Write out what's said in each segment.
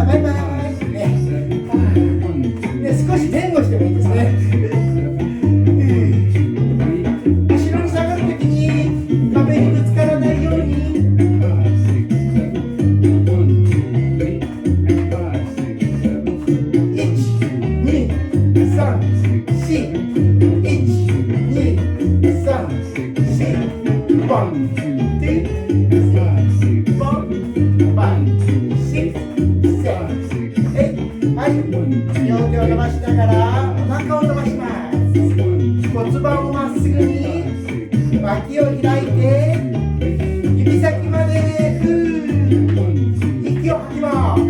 はバイバイ、少し前後してもいいですね。後ろに下がるときに壁にぶつからないように。両手を伸ばしながらお腹を伸ばします。骨盤をまっすぐに脇を開いて指先まで息を吐きます。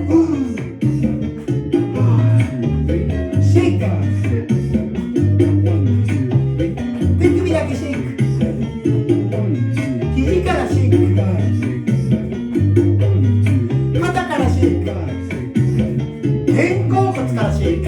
シェイク、手首だけシェイク、肘からシェイク、肩からシェイク、肩甲骨からシェイク。